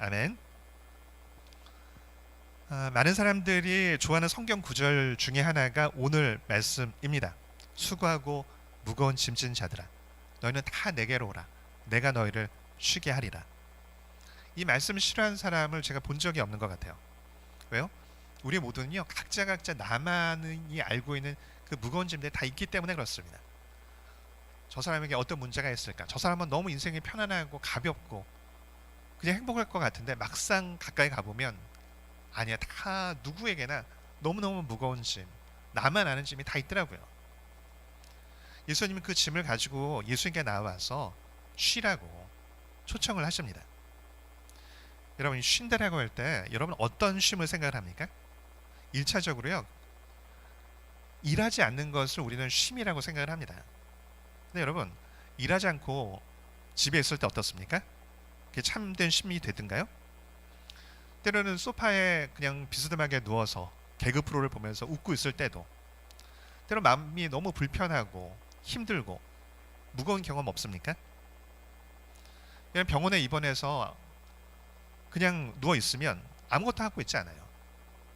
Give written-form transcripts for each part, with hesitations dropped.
아멘. 많은 사람들이 좋아하는 성경 구절 중에 하나가 오늘 말씀입니다. 수고하고 무거운 짐진 자들아, 너희는 다 내게로 오라. 내가 너희를 쉬게 하리라. 이 말씀을 싫어하는 사람을 제가 본 적이 없는 것 같아요. 왜요? 우리 모두는요, 각자 나만이 알고 있는 그 무거운 짐들이 다 있기 때문에 그렇습니다. 저 사람에게 어떤 문제가 있을까? 저 사람은 너무 인생이 편안하고 가볍고 그냥 행복할 것 같은데 막상 가까이 가보면 아니야, 다 누구에게나 너무너무 무거운 짐, 나만 아는 짐이 다 있더라고요. 예수님은 그 짐을 가지고 예수님께 나와서 쉬라고 초청을 하십니다. 여러분, 쉰다라고 할 때 여러분 어떤 쉼을 생각을 합니까? 1차적으로요, 일하지 않는 것을 우리는 쉼이라고 생각을 합니다. 근데 여러분, 일하지 않고 집에 있을 때 어떻습니까? 그게 참된 쉼이 되든가요? 때로는 소파에 그냥 비스듬하게 누워서 개그 프로를 보면서 웃고 있을 때도, 때로 마음이 너무 불편하고 힘들고 무거운 경험 없습니까? 그냥 병원에 입원해서 그냥 누워 있으면 아무것도 하고 있지 않아요.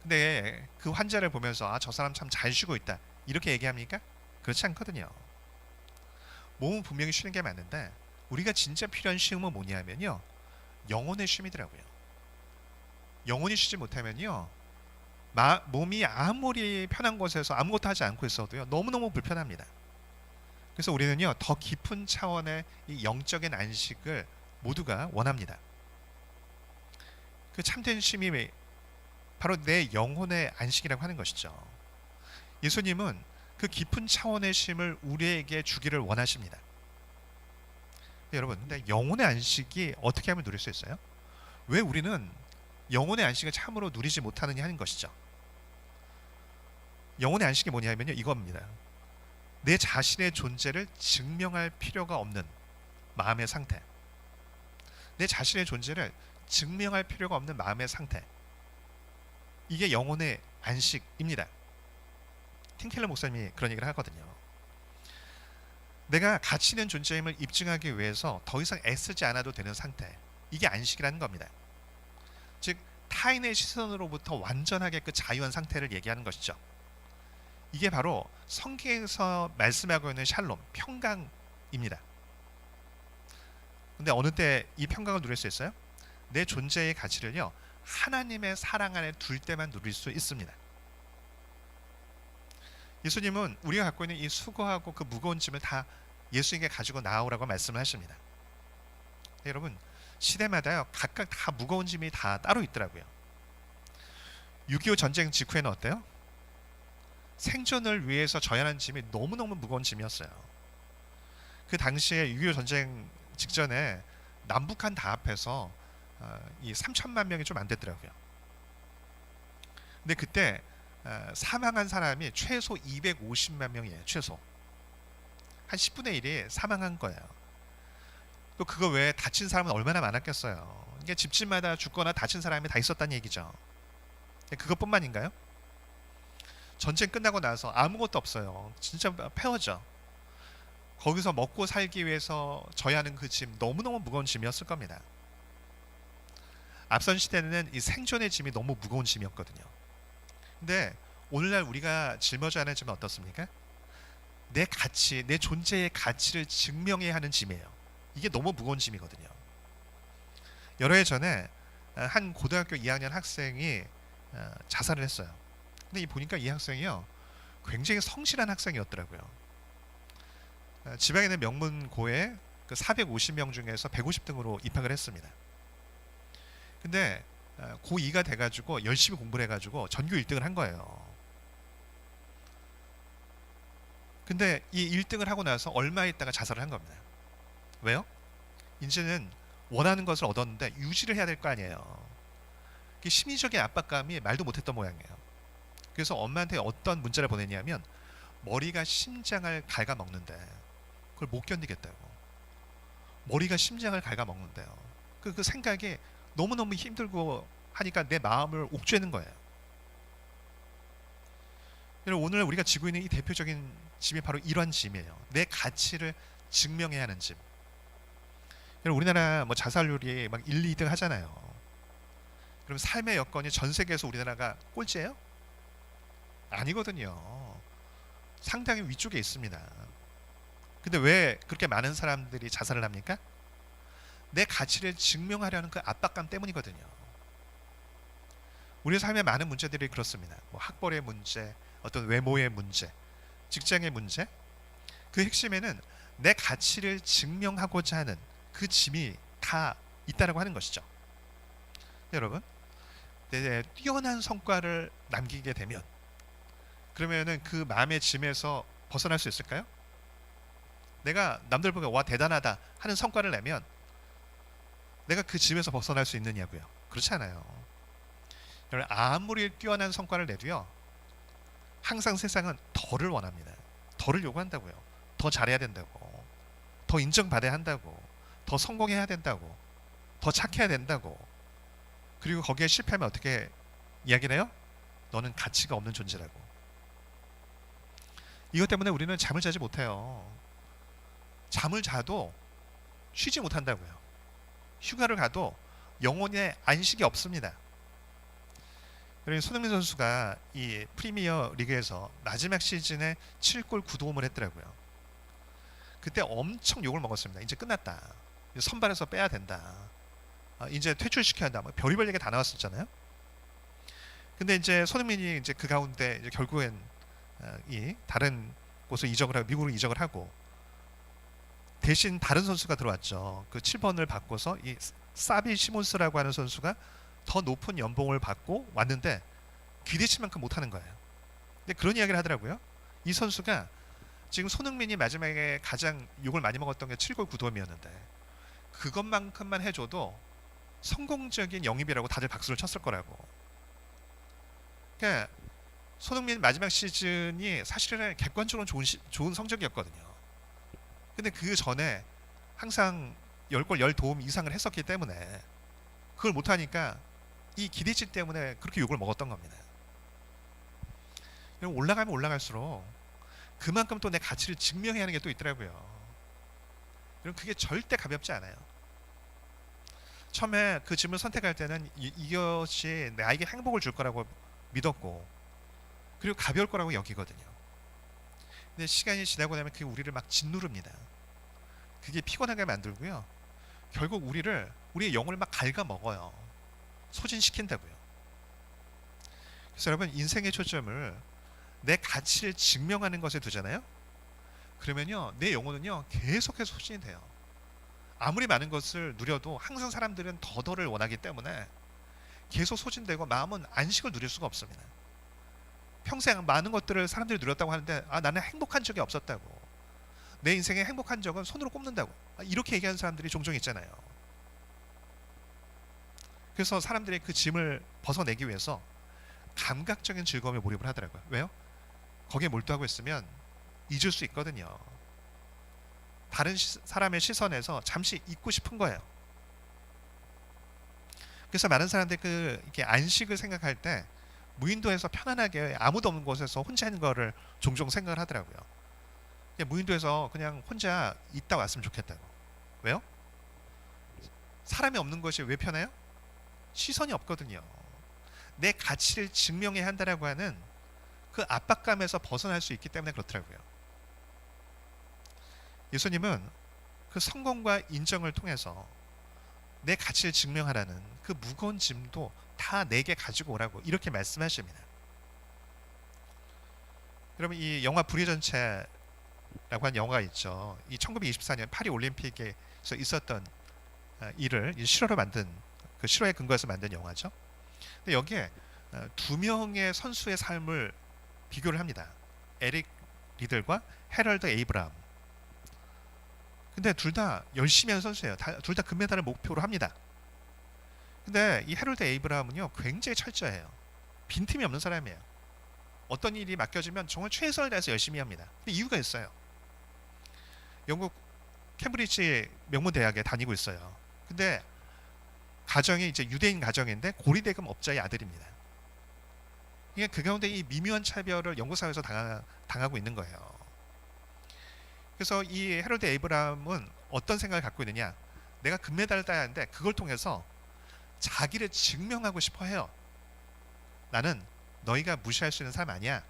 근데 그 환자를 보면서 저 사람 참 잘 쉬고 있다, 이렇게 얘기합니까? 그렇지 않거든요. 몸은 분명히 쉬는 게 맞는데 우리가 진짜 필요한 쉼은 뭐냐면요, 영혼의 쉼이더라고요. 영혼이 쉬지 못하면요, 몸이 아무리 편한 곳에서 아무것도 하지 않고 있어도요, 너무너무 불편합니다. 그래서 우리는요, 더 깊은 차원의 이 영적인 안식을 모두가 원합니다. 그 참된 쉼이 바로 내 영혼의 안식이라고 하는 것이죠. 예수님은 그 깊은 차원의 쉼을 우리에게 주기를 원하십니다. 여러분, 근데 영혼의 안식이 어떻게 하면 누릴 수 있어요? 왜 우리는 영혼의 안식을 참으로 누리지 못하느냐 하는 것이죠. 영혼의 안식이 뭐냐면요, 이겁니다. 내 자신의 존재를 증명할 필요가 없는 마음의 상태. 내 자신의 존재를 증명할 필요가 없는 마음의 상태. 이게 영혼의 안식입니다. 틴켈러 목사님이 그런 얘기를 하거든요. 내가 가치 있는 존재임을 입증하기 위해서 더 이상 애쓰지 않아도 되는 상태, 이게 안식이라는 겁니다. 즉, 타인의 시선으로부터 완전하게 그 자유한 상태를 얘기하는 것이죠. 이게 바로 성경에서 말씀하고 있는 샬롬, 평강입니다. 근데 어느 때 이 평강을 누릴 수 있어요? 내 존재의 가치를요, 하나님의 사랑 안에 둘 때만 누릴 수 있습니다. 예수님은 우리가 갖고 있는 이 수고하고 그 무거운 짐을 다 예수님께 가지고 나오라고 말씀을 하십니다. 네, 여러분, 시대마다요, 각각 다 무거운 짐이 다 따로 있더라고요. 6.25 전쟁 직후에는 어때요? 생존을 위해서 져야 하는 짐이 너무너무 무거운 짐이었어요. 그 당시에 6.25 전쟁 직전에 남북한 다 합해서 이 3천만 명이 좀 안 됐더라고요. 근데 그때 사망한 사람이 최소 250만 명이에요. 최소 한 10분의 1이 사망한 거예요. 또 그거 외에 다친 사람은 얼마나 많았겠어요. 이게 집집마다 죽거나 다친 사람이 다 있었다는 얘기죠. 그것뿐만인가요? 전쟁 끝나고 나서 아무것도 없어요. 진짜 폐허죠. 거기서 먹고 살기 위해서 져야 하는 그 짐, 너무너무 무거운 짐이었을 겁니다. 앞선 시대는 이 생존의 짐이 너무 무거운 짐이었거든요. 근데 오늘날 우리가 짊어져야 하는 짐은 어떻습니까? 내 가치, 내 존재의 가치를 증명해야 하는 짐이에요. 이게 너무 무거운 짐이거든요. 여러 해 전에 한 고등학교 2학년 학생이 자살을 했어요. 근데 보니까 이 학생이요, 굉장히 성실한 학생이었더라고요. 지방에 있는 명문고에 그 450명 중에서 150등으로 입학을 했습니다. 근데 고2가 돼가지고 열심히 공부를 해가지고 전교 1등을 한 거예요. 근데 이 1등을 하고 나서 얼마 있다가 자살을 한 겁니다. 왜요? 이제는 원하는 것을 얻었는데 유지를 해야 될 거 아니에요. 심리적인 압박감이 말도 못했던 모양이에요. 그래서 엄마한테 어떤 문자를 보냈냐면, 머리가 심장을 갉아먹는데 그걸 못 견디겠다고. 머리가 심장을 갉아먹는데요. 그 생각이 너무너무 힘들고 하니까 내 마음을 옥죄는 거예요. 오늘 우리가 지고 있는 이 대표적인 짐이 바로 이런 짐이에요. 내 가치를 증명해야 하는 짐. 우리나라 뭐 자살률이 막 1, 2등 하잖아요. 그럼 삶의 여건이 전 세계에서 우리나라가 꼴찌예요? 아니거든요. 상당히 위쪽에 있습니다. 근데 왜 그렇게 많은 사람들이 자살을 합니까? 내 가치를 증명하려는 그 압박감 때문이거든요. 우리 삶의 많은 문제들이 그렇습니다. 뭐 학벌의 문제, 어떤 외모의 문제, 직장의 문제, 그 핵심에는 내 가치를 증명하고자 하는 그 짐이 다 있다라고 하는 것이죠. 여러분, 뛰어난 성과를 남기게 되면 그러면은 그 마음의 짐에서 벗어날 수 있을까요? 내가 남들 보면 와 대단하다 하는 성과를 내면 내가 그 짐에서 벗어날 수 있느냐고요? 그렇지 않아요. 아무리 뛰어난 성과를 내도요, 항상 세상은 더를 원합니다. 더를 요구한다고요. 더 잘해야 된다고, 더 인정받아야 한다고, 더 성공해야 된다고, 더 착해야 된다고. 그리고 거기에 실패하면 어떻게 이야기를 해요? 너는 가치가 없는 존재라고. 이것 때문에 우리는 잠을 자지 못해요. 잠을 자도 쉬지 못한다고요. 휴가를 가도 영혼의 안식이 없습니다. 그리고 손흥민 선수가 이 프리미어 리그에서 마지막 시즌에 7골 9도움을 했더라고요. 그때 엄청 욕을 먹었습니다. 이제 끝났다. 선발에서 빼야 된다. 이제 퇴출시켜야 한다. 뭐 별의별 얘기 다 나왔었잖아요. 근데 이제 손흥민이 이제 그 가운데 이제 결국엔 이 다른 곳으로 이적을 하고 미국으로 이적을 하고 대신 다른 선수가 들어왔죠. 그 7번을 바꿔서 이 사비 시몬스라고 하는 선수가 더 높은 연봉을 받고 왔는데 기대치만큼 못하는 거예요. 근데 그런 이야기를 하더라고요. 이 선수가 지금 손흥민이 마지막에 가장 욕을 많이 먹었던 게 7골 9도움이었는데 그것만큼만 해줘도 성공적인 영입이라고 다들 박수를 쳤을 거라고. 그러니까 손흥민 마지막 시즌이 사실은 객관적으로 좋은 성적이었거든요. 근데 그 전에 항상 10골 10도움 이상을 했었기 때문에 그걸 못하니까 이 기대치 때문에 그렇게 욕을 먹었던 겁니다. 올라가면 올라갈수록 그만큼 또 내 가치를 증명해야 하는 게 또 있더라고요. 그럼 그게 절대 가볍지 않아요. 처음에 그 짐을 선택할 때는 이것이 나에게 행복을 줄 거라고 믿었고 그리고 가벼울 거라고 여기거든요. 근데 시간이 지나고 나면 그게 우리를 막 짓누릅니다. 그게 피곤하게 만들고요. 결국 우리의 영혼을 막 갉아먹어요. 소진시킨다고요. 그래서 여러분 인생의 초점을 내 가치를 증명하는 것에 두잖아요. 그러면요 내 영혼은요 계속해서 소진이 돼요. 아무리 많은 것을 누려도 항상 사람들은 더를 원하기 때문에 계속 소진되고 마음은 안식을 누릴 수가 없습니다. 평생 많은 것들을 사람들이 누렸다고 하는데 나는 행복한 적이 없었다고. 내 인생에 행복한 적은 손으로 꼽는다고. 이렇게 얘기하는 사람들이 종종 있잖아요. 그래서 사람들이 그 짐을 벗어내기 위해서 감각적인 즐거움에 몰입을 하더라고요. 왜요? 거기에 몰두하고 있으면 잊을 수 있거든요. 다른 사람의 시선에서 잠시 잊고 싶은 거예요. 그래서 많은 사람들이 이렇게 안식을 생각할 때 무인도에서 편안하게 아무도 없는 곳에서 혼자 있는 거를 종종 생각을 하더라고요. 무인도에서 그냥 혼자 있다 왔으면 좋겠다고. 왜요? 사람이 없는 것이 왜 편해요? 시선이 없거든요. 내 가치를 증명해야 한다라고 하는 그 압박감에서 벗어날 수 있기 때문에 그렇더라고요. 예수님은 그 성공과 인정을 통해서 내 가치를 증명하라는 그 무거운 짐도 다 내게 가지고 오라고 이렇게 말씀하십니다. 여러분 이 영화 불의 전체라고 하는 영화가 있죠. 이 1924년 파리 올림픽에서 있었던 일을 실화로 만든 그 실화에 근거해서 만든 영화죠. 근데 여기에 두 명의 선수의 삶을 비교를 합니다. 에릭 리들과 헤럴드 에이브라함. 근데 둘 다 열심히 하는 선수예요. 둘 다 금메달을 목표로 합니다. 근데 이 헤럴드 에이브라함은요 굉장히 철저해요. 빈틈이 없는 사람이에요. 어떤 일이 맡겨지면 정말 최선을 다해서 열심히 합니다. 근데 이유가 있어요. 영국 캠브리지 명문대학에 다니고 있어요. 근데 가정이 이제 유대인 가정인데 고리대금 업자의 아들입니다. 그러니까 그 가운데 이 미묘한 차별을 영국 사회에서 당하고 있는 거예요. 그래서 이 헤럴드 에이브라함은 어떤 생각을 갖고 있느냐? 내가 금메달을 따야 하는데 그걸 통해서 자기를 증명하고 싶어 해요. 나는 너희가 무시할 수 있는 사람 아니야.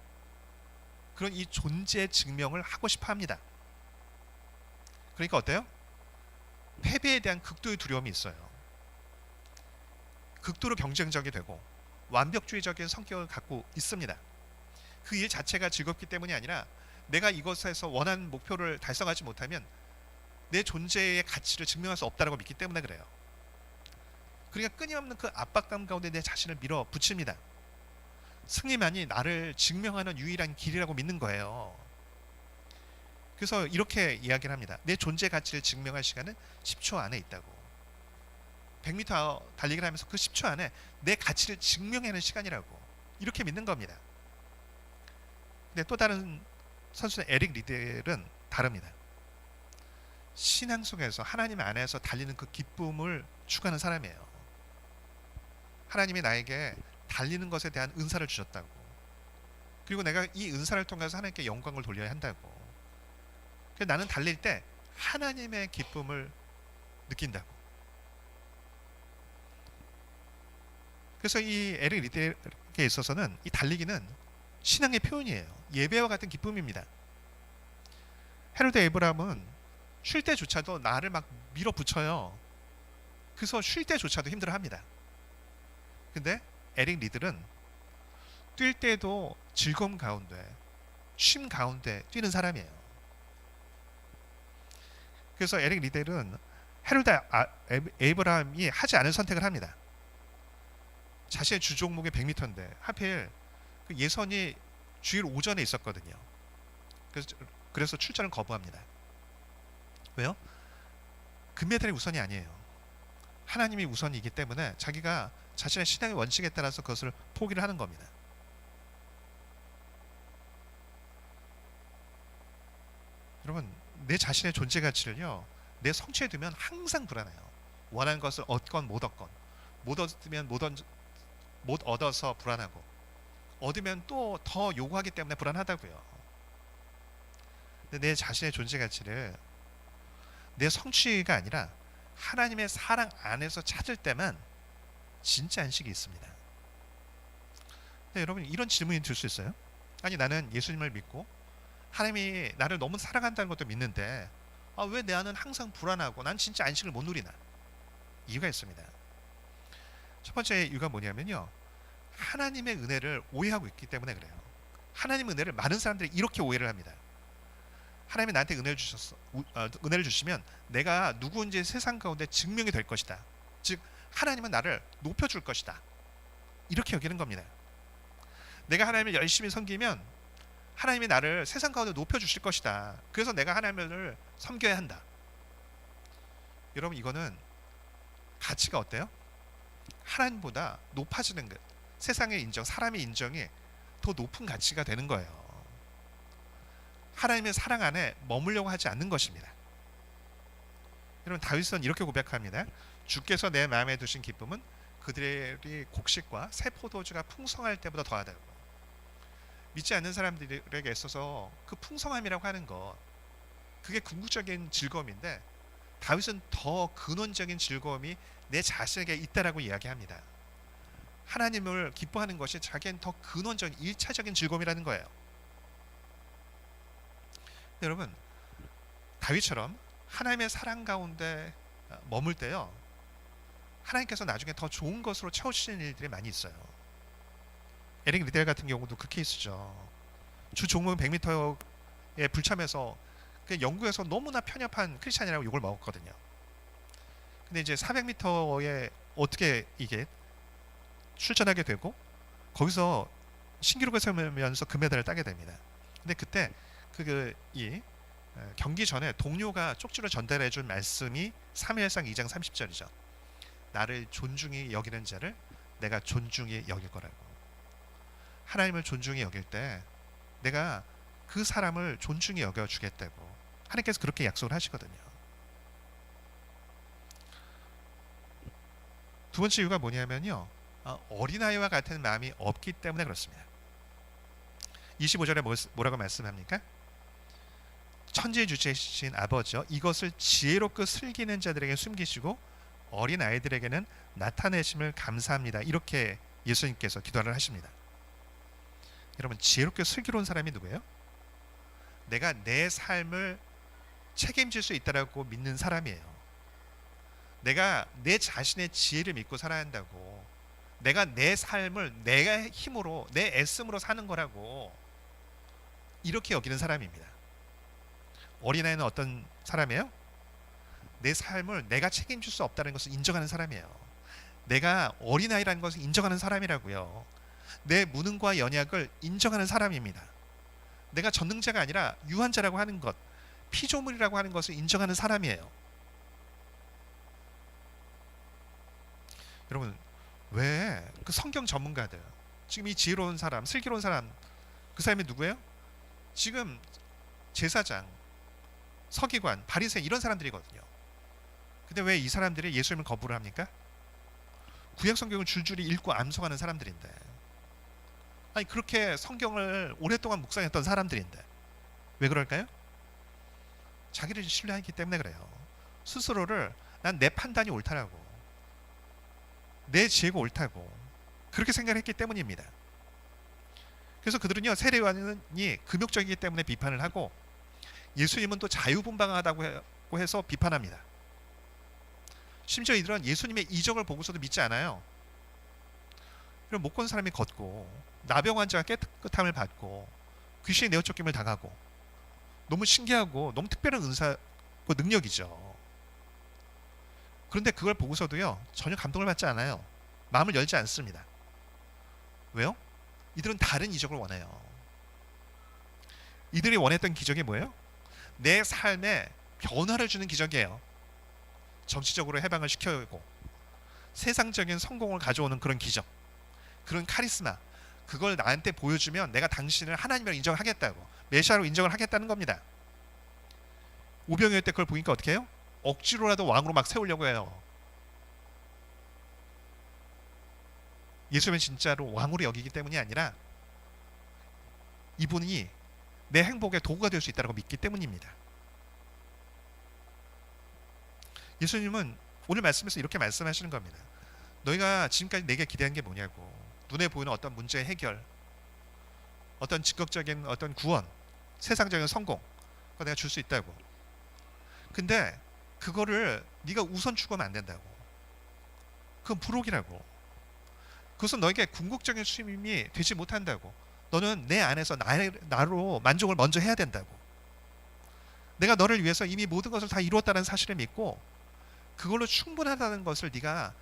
그런 이 존재 증명을 하고 싶어 합니다. 그러니까 어때요? 패배에 대한 극도의 두려움이 있어요. 극도로 경쟁적이 되고 완벽주의적인 성격을 갖고 있습니다. 그 일 자체가 즐겁기 때문이 아니라 내가 이것에서 원하는 목표를 달성하지 못하면 내 존재의 가치를 증명할 수 없다고 믿기 때문에 그래요. 그러니까 끊임없는 그 압박감 가운데 내 자신을 밀어붙입니다. 승리만이 나를 증명하는 유일한 길이라고 믿는 거예요. 그래서 이렇게 이야기를 합니다. 내 존재 가치를 증명할 시간은 10초 안에 있다고. 100m 달리기를 하면서 그 10초 안에 내 가치를 증명하는 시간이라고 이렇게 믿는 겁니다. 근데 또 다른 선수는 에릭 리델은 다릅니다. 신앙 속에서 하나님 안에서 달리는 그 기쁨을 추구하는 사람이에요. 하나님이 나에게 달리는 것에 대한 은사를 주셨다고. 그리고 내가 이 은사를 통해서 하나님께 영광을 돌려야 한다고. 그래서 나는 달릴 때 하나님의 기쁨을 느낀다고. 그래서 이 에릭 리델에게 있어서는 이 달리기는 신앙의 표현이에요. 예배와 같은 기쁨입니다. 헤로드 에이브람은 쉴 때조차도 나를 막 밀어붙여요. 그래서 쉴 때조차도 힘들어합니다. 근데 에릭 리들은 뛸 때도 즐거움 가운데 쉼 가운데 뛰는 사람이에요. 그래서 에릭 리델은 헤로드 에이브람이 하지 않은 선택을 합니다. 자신의 주 종목이 100m인데 하필 그 예선이 주일 오전에 있었거든요. 그래서 출전을 거부합니다. 왜요? 금메달이 우선이 아니에요. 하나님이 우선이기 때문에 자기가 자신의 신앙의 원칙에 따라서 그것을 포기를 하는 겁니다. 여러분, 내 자신의 존재 가치를요, 내 성취에 두면 항상 불안해요. 원하는 것을 얻건 못 얻건, 못 얻으면 못 얻어서 불안하고, 얻으면 또 더 요구하기 때문에 불안하다고요. 근데 내 자신의 존재 가치를 내 성취가 아니라 하나님의 사랑 안에서 찾을 때만 진짜 안식이 있습니다. 근데 여러분, 이런 질문이 들 수 있어요. 아니, 나는 예수님을 믿고 하나님이 나를 너무 사랑한다는 것도 믿는데 왜 내 안은 항상 불안하고 난 진짜 안식을 못 누리나? 이유가 있습니다. 첫 번째 이유가 뭐냐면요, 하나님의 은혜를 오해하고 있기 때문에 그래요. 하나님의 은혜를 많은 사람들이 이렇게 오해를 합니다. 하나님이 나한테 은혜를 주시면 내가 누구인지 세상 가운데 증명이 될 것이다. 즉 하나님은 나를 높여줄 것이다. 이렇게 여기는 겁니다. 내가 하나님을 열심히 섬기면 하나님이 나를 세상 가운데 높여주실 것이다. 그래서 내가 하나님을 섬겨야 한다. 여러분, 이거는 가치가 어때요? 하나님보다 높아지는 것, 세상의 인정, 사람의 인정이 더 높은 가치가 되는 거예요. 하나님의 사랑 안에 머물려고 하지 않는 것입니다. 여러분, 다윗은 이렇게 고백합니다. 주께서 내 마음에 두신 기쁨은 그들이 곡식과 새 포도주가 풍성할 때보다 더하다고. 믿지 않는 사람들에게 있어서 그 풍성함이라고 하는 것, 그게 궁극적인 즐거움인데 다윗은 더 근원적인 즐거움이 내 자신에게 있다라고 이야기합니다. 하나님을 기뻐하는 것이 자기는 더 근원적인 1차적인 즐거움이라는 거예요. 여러분, 다윗처럼 하나님의 사랑 가운데 머물 때요, 하나님께서 나중에 더 좋은 것으로 채워주시는 일들이 많이 있어요. 에릭 리델 같은 경우도 그 케이스죠. 주 종목 100m에 불참해서 영국에서 너무나 편협한 크리스찬이라고 욕을 먹었거든요. 근데 이제 400m에 어떻게 이게 출전하게 되고 거기서 신기록을 세우면서 금메달을 따게 됩니다. 근데 그때 이 경기 전에 동료가 쪽지로 전달해 준 말씀이 사무엘상 2장 30절이죠. 나를 존중히 여기는 자를 내가 존중히 여길 거라고. 하나님을 존중히 여길 때 내가 그 사람을 존중히 여겨주겠다고 하나님께서 그렇게 약속을 하시거든요. 두 번째 이유가 뭐냐면요, 어린아이와 같은 마음이 없기 때문에 그렇습니다. 25절에 뭐라고 말씀합니까? 천지의 주체이신 아버지여, 이것을 지혜롭게 슬기는 자들에게 숨기시고 어린 아이들에게는 나타내심을 감사합니다. 이렇게 예수님께서 기도를 하십니다. 여러분, 지혜롭게 슬기로운 사람이 누구예요? 내가 내 삶을 책임질 수 있다라고 믿는 사람이에요. 내가 내 자신의 지혜를 믿고 살아야 한다고. 내가 내 삶을 내 힘으로, 내 애씀으로 사는 거라고, 이렇게 여기는 사람입니다. 어린아이는 어떤 사람이에요? 내 삶을 내가 책임질 수 없다는 것을 인정하는 사람이에요. 내가 어린아이라는 것을 인정하는 사람이라고요. 내 무능과 연약을 인정하는 사람입니다. 내가 전능자가 아니라 유한자라고 하는 것, 피조물이라고 하는 것을 인정하는 사람이에요. 여러분, 왜 그 성경 전문가들, 지금 이 지혜로운 사람, 슬기로운 사람, 그 사람이 누구예요? 지금 제사장, 서기관, 바리새 이런 사람들이거든요. 근데 왜 이 사람들이 예수님을 거부를 합니까? 구약 성경을 줄줄이 읽고 암송하는 사람들인데, 아니 그렇게 성경을 오랫동안 묵상했던 사람들인데 왜 그럴까요? 자기를 신뢰하기 때문에 그래요. 스스로를 난 내 판단이 옳다라고, 내 지혜가 옳다고 그렇게 생각했기 때문입니다. 그래서 그들은요, 세례요한이 금욕적이기 때문에 비판을 하고, 예수님은 또 자유분방하다고 해서 비판합니다. 심지어 이들은 예수님의 이적을 보고서도 믿지 않아요. 그럼 못 건 사람이 걷고, 나병 환자가 깨끗함을 받고, 귀신의 내어 쫓김을 당하고, 너무 신기하고 너무 특별한 은사고 능력이죠. 그런데 그걸 보고서도요, 전혀 감동을 받지 않아요. 마음을 열지 않습니다. 왜요? 이들은 다른 이적을 원해요. 이들이 원했던 기적이 뭐예요? 내 삶에 변화를 주는 기적이에요. 정치적으로 해방을 시켜오고 세상적인 성공을 가져오는 그런 기적, 그런 카리스마, 그걸 나한테 보여주면 내가 당신을 하나님으로 인정하겠다고, 메시아로 인정을 하겠다는 겁니다. 오병이어 때 그걸 보니까 어떻게 해요? 억지로라도 왕으로 막 세우려고 해요. 예수님은 진짜로 왕으로 여기기 때문이 아니라 이분이 내 행복의 도구가 될 수 있다고 믿기 때문입니다. 예수님은 오늘 말씀에서 이렇게 말씀하시는 겁니다. 너희가 지금까지 내게 기대한 게 뭐냐고. 눈에 보이는 어떤 문제의 해결, 어떤 즉각적인 어떤 구원, 세상적인 성공, 그거 내가 줄 수 있다고. 근데 그거를 네가 우선 추구하면 안 된다고. 그건 부록이라고. 그것은 너에게 궁극적인 수임이 되지 못한다고. 너는 내 안에서 나로 만족을 먼저 해야 된다고. 내가 너를 위해서 이미 모든 것을 다 이루었다는 사실을 믿고 그걸로 충분하다는 것을 네가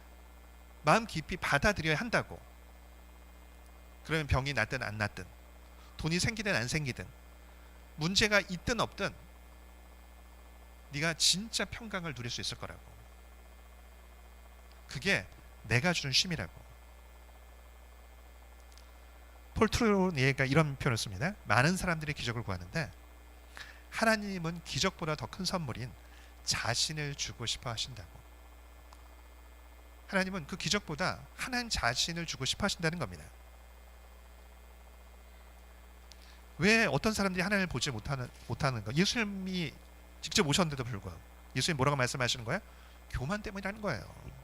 마음 깊이 받아들여야 한다고. 그러면 병이 낫든 안 낫든, 돈이 생기든 안 생기든, 문제가 있든 없든 네가 진짜 평강을 누릴 수 있을 거라고. 그게 내가 주는 쉼이라고. 폴 트루니에가 이런 표현을 씁니다. 많은 사람들이 기적을 구하는데 하나님은 기적보다 더 큰 선물인 자신을 주고 싶어 하신다고. 하나님은 그 기적보다 하나님 자신을 주고 싶어 하신다는 겁니다. 왜 어떤 사람들이 하나님을 보지 못하는 거? 예수님이 직접 오셨는데도 불구하고 예수님 뭐라고 말씀하시는 거예요? 교만 때문이라는 거예요.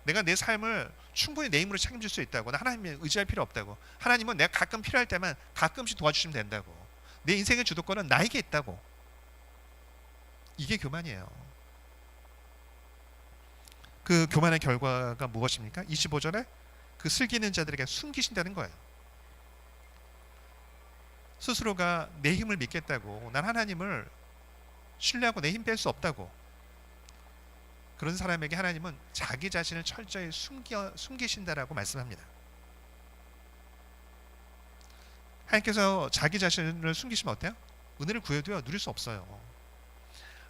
내가 내 삶을 충분히 내 힘으로 책임질 수 있다고. 나 하나님에 의지할 필요 없다고. 하나님은 내가 가끔 필요할 때만 가끔씩 도와주시면 된다고. 내 인생의 주도권은 나에게 있다고. 이게 교만이에요. 그 교만의 결과가 무엇입니까? 25절에 그 슬기는 자들에게 숨기신다는 거예요. 스스로가 내 힘을 믿겠다고, 난 하나님을 신뢰하고 내 힘 뺄 수 없다고, 그런 사람에게 하나님은 자기 자신을 철저히 숨기신다라고 말씀합니다. 하나님께서 자기 자신을 숨기시면 어때요? 은혜를 구해도요, 누릴 수 없어요.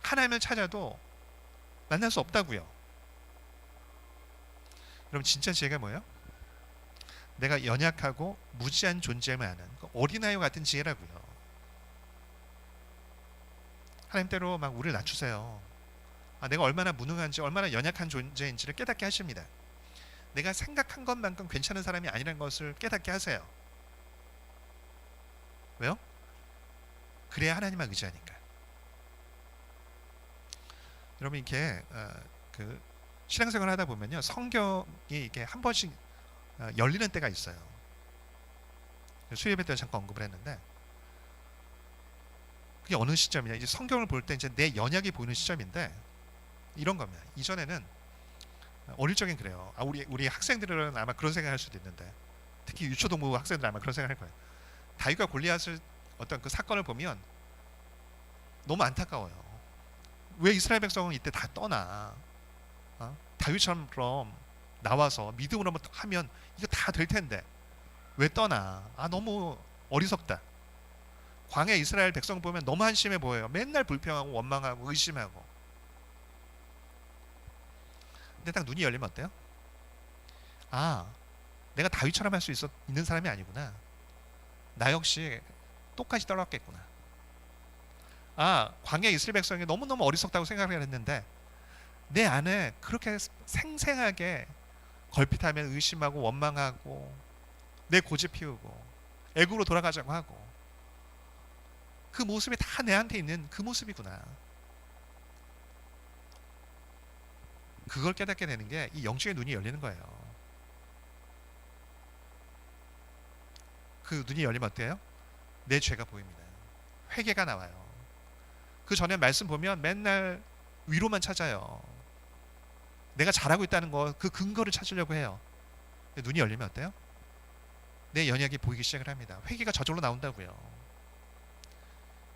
하나님을 찾아도 만날 수 없다고요. 그럼 진짜 지혜가 뭐예요? 내가 연약하고 무지한 존재임을 아는 어린아이와 같은 지혜라고요. 하나님 때로 막 우리를 낮추세요. 내가 얼마나 무능한지, 얼마나 연약한 존재인지를 깨닫게 하십니다. 내가 생각한 것만큼 괜찮은 사람이 아니라는 것을 깨닫게 하세요. 왜요? 그래야 하나님만 의지하니까. 여러분, 이렇게 신앙생활 하다 보면요, 성경이 이게 한 번씩 열리는 때가 있어요. 수요예배 때 잠깐 언급을 했는데, 그게 어느 시점이냐, 이제 성경을 볼 때 이제 내 연약이 보이는 시점인데, 이런 겁니다. 이전에는 어릴 적엔 그래요. 우리 학생들은 아마 그런 생각할 수도 있는데, 특히 유초동부 학생들 아마 그런 생각할 거예요. 다윗과 골리앗을 어떤 그 사건을 보면 너무 안타까워요. 왜 이스라엘 백성은 이때 다 떠나? 다윗처럼 나와서 믿음으로 하면 이거 다 될 텐데 왜 떠나? 너무 어리석다. 광야 이스라엘 백성 보면 너무 한심해 보여요. 맨날 불평하고 원망하고 의심하고. 근데 딱 눈이 열리면 어때요? 내가 다윗처럼 할 수 있는 사람이 아니구나. 나 역시 똑같이 떨어졌겠구나. 광야 이스라엘 백성이 너무너무 어리석다고 생각을 했는데 내 안에 그렇게 생생하게 걸핏하면 의심하고 원망하고 내 고집 피우고 애국으로 돌아가자고 하고 그 모습이 다 내한테 있는 그 모습이구나. 그걸 깨닫게 되는 게 이 영적인 눈이 열리는 거예요. 그 눈이 열리면 어때요? 내 죄가 보입니다. 회개가 나와요. 그 전에 말씀 보면 맨날 위로만 찾아요. 내가 잘하고 있다는 거, 그 근거를 찾으려고 해요. 눈이 열리면 어때요? 내 연약이 보이기 시작을 합니다. 회개가 저절로 나온다고요.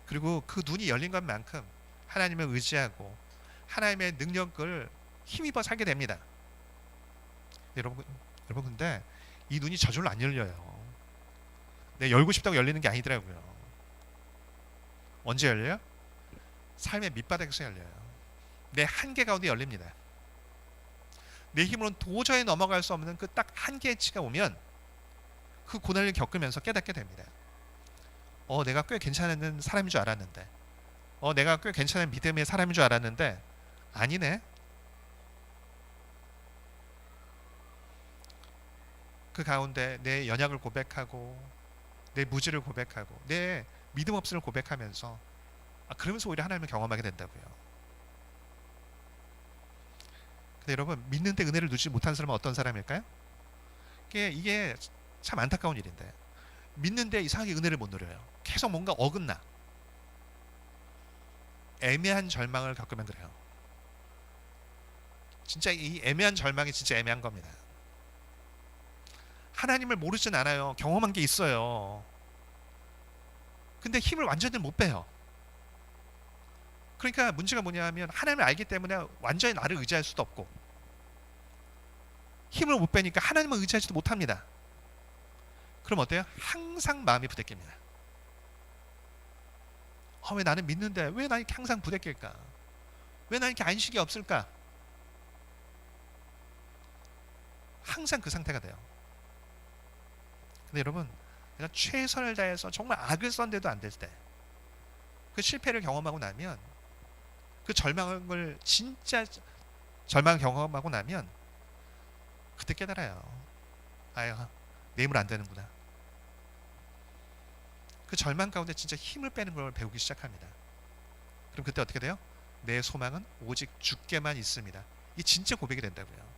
그리고 그 눈이 열린 것만큼 하나님을 의지하고 하나님의 능력을 힘입어 살게 됩니다. 여러분 근데 이 눈이 저절로 안 열려요. 내 열고 싶다고 열리는 게 아니더라고요. 언제 열려요? 삶의 밑바닥에서 열려요. 내 한계 가운데 열립니다. 내 힘으로는 도저히 넘어갈 수 없는 그 딱 한계치가 오면 그 고난을 겪으면서 깨닫게 됩니다. 내가 꽤 괜찮은 사람인 줄 알았는데, 내가 꽤 괜찮은 믿음의 사람인 줄 알았는데 아니네. 그 가운데 내 연약을 고백하고 내 무지를 고백하고 내 믿음 없음을 고백하면서 그러면서 오히려 하나님을 경험하게 된다고요. 근데 여러분, 믿는데 은혜를 누리지 못한 사람은 어떤 사람일까요? 이게 참 안타까운 일인데, 믿는데 이상하게 은혜를 못 누려요. 계속 뭔가 어긋나. 애매한 절망을 겪으면 그래요. 진짜 이 애매한 절망이 진짜 애매한 겁니다. 하나님을 모르진 않아요. 경험한 게 있어요. 근데 힘을 완전히 못 빼요. 그러니까 문제가 뭐냐면 하나님을 알기 때문에 완전히 나를 의지할 수도 없고 힘을 못 빼니까 하나님을 의지하지도 못합니다. 그럼 어때요? 항상 마음이 부대낍니다. 왜 나는 믿는데 왜 나 이렇게 항상 부대낄까? 왜 나 이렇게 안식이 없을까? 항상 그 상태가 돼요. 근데 여러분, 내가 최선을 다해서 정말 악을 썼는데도 안 될 때, 그 실패를 경험하고 나면, 그 절망을 경험하고 나면 그때 깨달아요. 내 힘으로 안 되는구나. 그 절망 가운데 진짜 힘을 빼는 걸 배우기 시작합니다. 그럼 그때 어떻게 돼요? 내 소망은 오직 주께만 있습니다. 이 진짜 고백이 된다고요.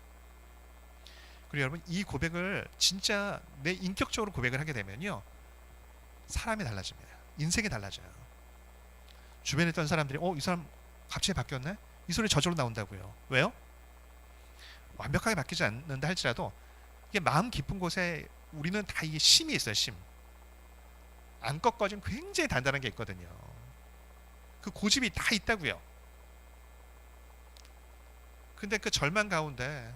그리고 여러분, 이 고백을 진짜 내 인격적으로 고백을 하게 되면요, 사람이 달라집니다. 인생이 달라져요. 주변에 있던 사람들이 이 사람 갑자기 바뀌었네? 이 소리 저절로 나온다고요. 왜요? 완벽하게 바뀌지 않는다 할지라도 이게 마음 깊은 곳에 우리는 다 이게 심이 있어요. 심. 안 꺾어진 굉장히 단단한 게 있거든요. 그 고집이 다 있다고요. 근데 그 절망 가운데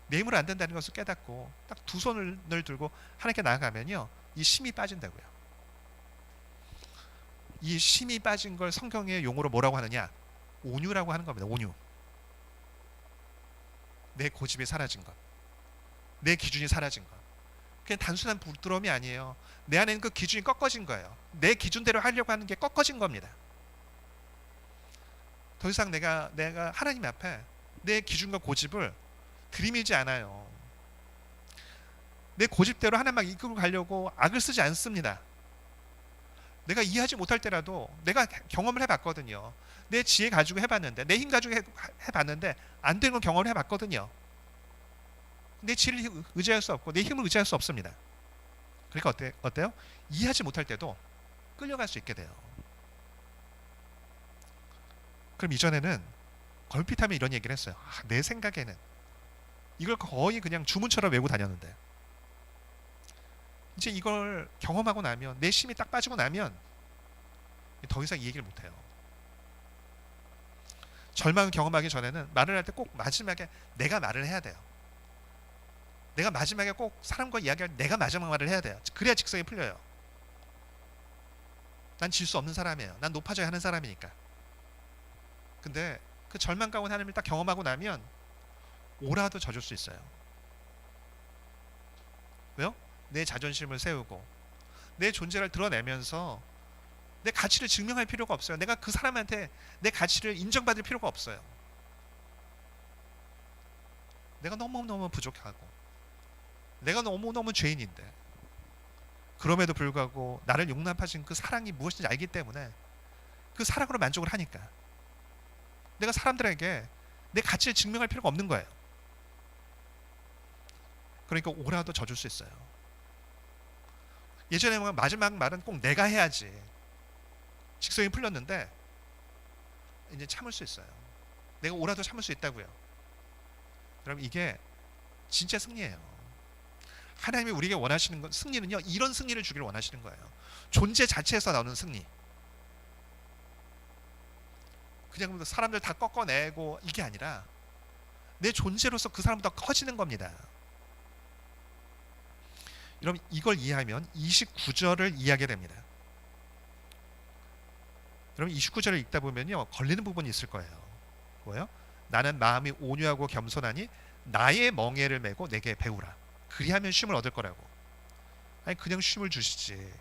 내 힘으로 안 된다는 것을 깨닫고 딱 두 손을 들고 하나님께 나아가면요, 이 심이 빠진다고요. 이 심이 빠진 걸 성경의 용어로 뭐라고 하느냐? 온유라고 하는 겁니다. 온유. 내 고집이 사라진 것, 내 기준이 사라진 것. 그냥 단순한 부드러움이 아니에요. 내 안에는 그 기준이 꺾어진 거예요. 내 기준대로 하려고 하는 게 꺾어진 겁니다. 더 이상 내가 하나님 앞에 내 기준과 고집을 들이밀지 않아요. 내 고집대로 하나님만 이끌고 가려고 악을 쓰지 않습니다. 내가 이해하지 못할 때라도 내가 경험을 해봤거든요. 내 지혜 가지고 해봤는데, 내 힘 가지고 해봤는데 안 되는 걸 경험을 해봤거든요. 내 지혜를 의지할 수 없고 내 힘을 의지할 수 없습니다. 그러니까 어때요? 이해하지 못할 때도 끌려갈 수 있게 돼요. 그럼 이전에는 걸핏하면 이런 얘기를 했어요. 내 생각에는 이걸 거의 그냥 주문처럼 외우고 다녔는데, 이제 이걸 경험하고 나면, 내 힘이 딱 빠지고 나면 더 이상 이 얘기를 못해요. 절망을 경험하기 전에는 말을 할 때 꼭 마지막에 내가 말을 해야 돼요. 내가 마지막에 꼭 사람과 이야기할 내가 마지막 말을 해야 돼요. 그래야 직성이 풀려요. 난 질 수 없는 사람이에요. 난 높아져야 하는 사람이니까. 근데 그 절망 가운데 하나님을 딱 경험하고 나면 오라도 져줄 수 있어요. 왜요? 내 자존심을 세우고 내 존재를 드러내면서 내 가치를 증명할 필요가 없어요. 내가 그 사람한테 내 가치를 인정받을 필요가 없어요. 내가 너무너무 부족하고 내가 너무너무 죄인인데, 그럼에도 불구하고 나를 용납하신 그 사랑이 무엇인지 알기 때문에 그 사랑으로 만족을 하니까 내가 사람들에게 내 가치를 증명할 필요가 없는 거예요. 그러니까 오라도 져줄 수 있어요. 예전에 마지막 말은 꼭 내가 해야지 직성이 풀렸는데, 이제 참을 수 있어요. 내가 오라도 참을 수 있다고요. 여러분, 이게 진짜 승리예요. 하나님이 우리에게 원하시는 건, 승리는요, 이런 승리를 주기를 원하시는 거예요. 존재 자체에서 나오는 승리. 그냥 사람들 다 꺾어내고 이게 아니라 내 존재로서 그 사람보다 커지는 겁니다. 여러분, 이걸 이해하면 29절을 이해하게 됩니다. 여러분, 29절을 읽다 보면요, 걸리는 부분이 있을 거예요. 뭐예요? 나는 마음이 온유하고 겸손하니 나의 멍에를 메고 내게 배우라. 그리하면 쉼을 얻을 거라고. 아니, 그냥 쉼을 주시지.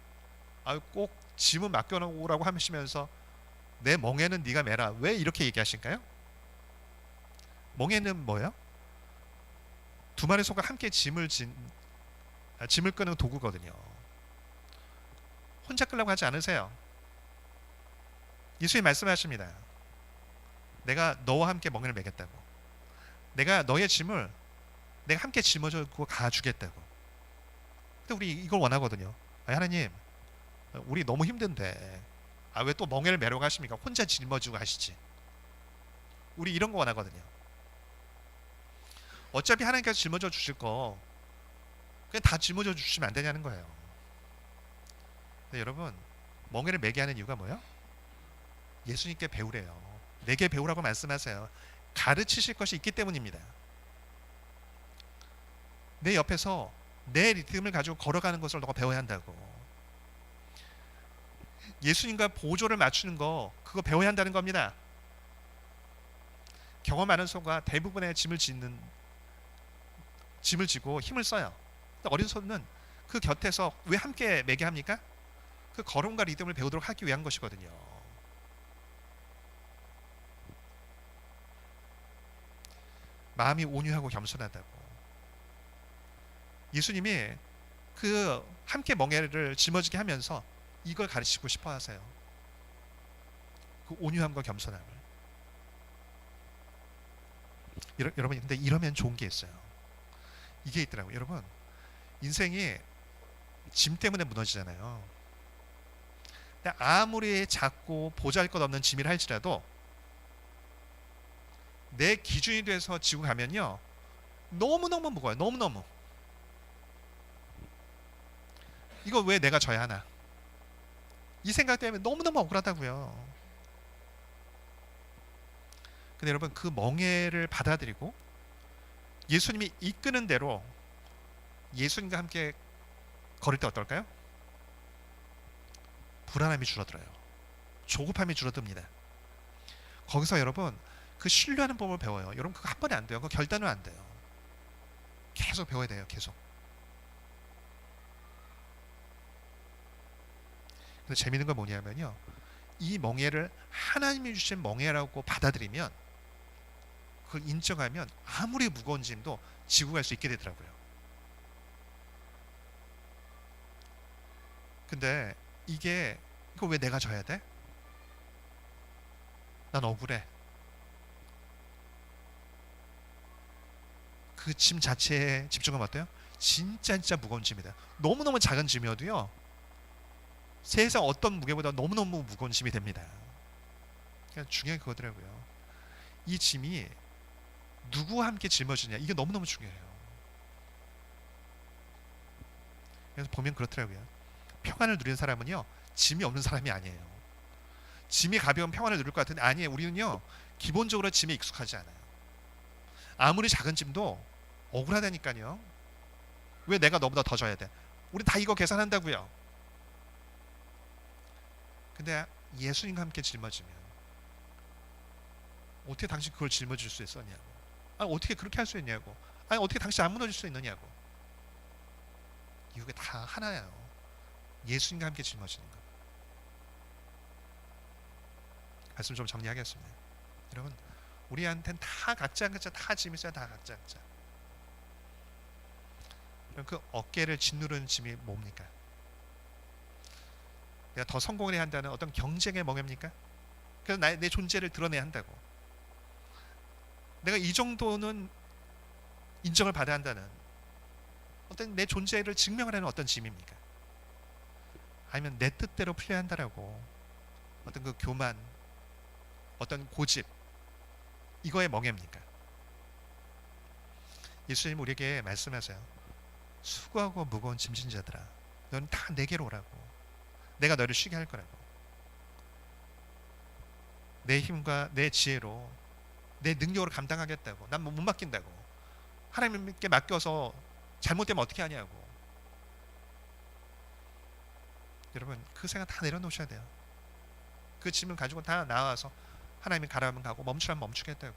꼭 짐은 맡겨놓으라고 하시면서 내 멍에는 네가 메라. 왜 이렇게 얘기하실까요? 멍에는 뭐예요? 두 마리 소가 함께 짐을 끄는 도구거든요. 혼자 끌려고 하지 않으세요. 예수님 말씀하십니다. 내가 너와 함께 멍에를 메겠다고. 내가 너의 짐을 내가 함께 짊어지고 가주겠다고. 근데 우리 이걸 원하거든요. 하나님, 우리 너무 힘든데 왜 또 멍에를 메러 가십니까? 혼자 짊어지고 가시지. 우리 이런 거 원하거든요. 어차피 하나님께서 짊어져 주실 거 그냥 다 짊어져 주시면 안 되냐는 거예요. 근데 여러분, 멍에를 메게 하는 이유가 뭐예요? 예수님께 배우래요. 내게 배우라고 말씀하세요. 가르치실 것이 있기 때문입니다. 내 옆에서 내 리듬을 가지고 걸어가는 것을 너가 배워야 한다고. 예수님과 보조를 맞추는 거, 그거 배워야 한다는 겁니다. 경험 많은 소가 대부분의 짐을 지고 힘을 써요. 어린 소는 그 곁에서 왜 함께 매게 합니까? 그 걸음과 리듬을 배우도록 하기 위한 것이거든요. 마음이 온유하고 겸손하다고. 예수님이 그 함께 멍에를 짊어지게 하면서 이걸 가르치고 싶어 하세요. 그 온유함과 겸손함을. 여러분, 근데 이러면 좋은 게 있어요. 이게 있더라고요. 여러분, 인생이 짐 때문에 무너지잖아요. 근데 아무리 작고 보잘것없는 짐이라 할지라도 내 기준이 돼서 지고 가면요, 너무너무 무거워요. 너무너무. 이거 왜 내가 져야 하나? 이 생각 때문에 너무너무 억울하다고요. 근데 여러분, 그 멍에를 받아들이고 예수님이 이끄는 대로 예수님과 함께 걸을 때 어떨까요? 불안함이 줄어들어요. 조급함이 줄어듭니다. 거기서 여러분, 그 신뢰하는 법을 배워요. 여러분, 그거 한 번에 안 돼요. 그거 결단은 안 돼요. 계속 배워야 돼요. 계속. 근데 재밌는 건 뭐냐면요, 이 멍에를 하나님이 주신 멍에라고 받아들이면, 그걸 인정하면 아무리 무거운 짐도 지고 갈 수 있게 되더라고요. 근데 이게 이거 왜 내가 져야 돼? 난 억울해. 그 짐 자체에 집중하면 어때요? 진짜 무거운 짐이다. 너무너무 작은 짐이어도요, 세상 어떤 무게보다 너무너무 무거운 짐이 됩니다. 그러니까 중요한 게 그거더라고요. 이 짐이 누구와 함께 짊어지냐, 이게 너무너무 중요해요. 그래서 보면 그렇더라고요. 평안을 누리는 사람은요, 짐이 없는 사람이 아니에요. 짐이 가벼운 평안을 누릴 것 같은데 아니에요. 우리는요, 기본적으로 짐에 익숙하지 않아요. 아무리 작은 짐도 억울하다니까요. 왜 내가 너보다 더 져야 돼? 우리 다 이거 계산한다고요. 근데 예수님과 함께 짊어지면 어떻게 당신 그걸 짊어질 수 있었냐고. 아니, 어떻게 그렇게 할 수 있냐고. 아니, 어떻게 당신 안 무너질 수 있느냐고. 이게 다 하나예요. 예수님과 함께 짊어지는 것. 말씀 좀 정리하겠습니다. 여러분, 우리한테는 다 각자 다 짐이 있어요. 다 각자. 그럼 그 어깨를 짓누르는 짐이 뭡니까? 내가 더 성공을 해야 한다는 어떤 경쟁의 멍입니까? 그래서 내 존재를 드러내야 한다고. 내가 이 정도는 인정을 받아야 한다는 어떤 내 존재를 증명을 하는 어떤 짐입니까? 아니면 내 뜻대로 풀려야 한다라고 어떤 그 교만, 어떤 고집, 이거의 멍해입니까? 예수님 우리에게 말씀하세요. 수고하고 무거운 짐진 자들아, 너는 다 내게로 오라고. 내가 너를 쉬게 할 거라고. 내 힘과 내 지혜로, 내 능력으로 감당하겠다고. 난 못 맡긴다고. 하나님께 맡겨서 잘못되면 어떻게 하냐고. 여러분, 그 생각 다 내려놓으셔야 돼요. 그 짐을 가지고 다 나와서 하나님이 가라면 가고 멈추라면 멈추겠다고.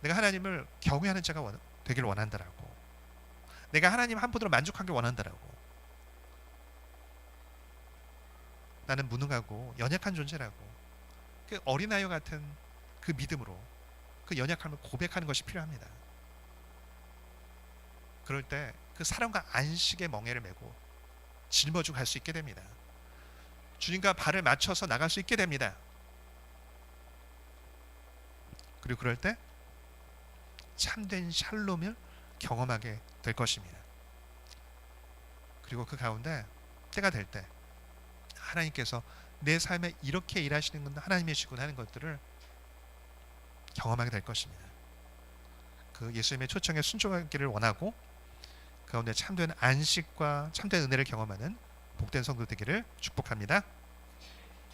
내가 하나님을 경외하는 자가 되길 원한다라고. 내가 하나님 한 분으로 만족하길 원한다라고. 나는 무능하고 연약한 존재라고. 그 어린아이와 같은 그 믿음으로 그 연약함을 고백하는 것이 필요합니다. 그럴 때 그 사랑과 안식의 멍에를 메고 짊어지고 갈 수 있게 됩니다. 주님과 발을 맞춰서 나갈 수 있게 됩니다. 그리고 그럴 때 참된 샬롬을 경험하게 될 것입니다. 그리고 그 가운데 때가 될 때 하나님께서 내 삶에 이렇게 일하시는 건 하나님이시구나 하는 것들을 경험하게 될 것입니다. 그 예수님의 초청에 순종하기를 원하고 그 가운데 참된 안식과 참된 은혜를 경험하는 복된 성도 되기를 축복합니다.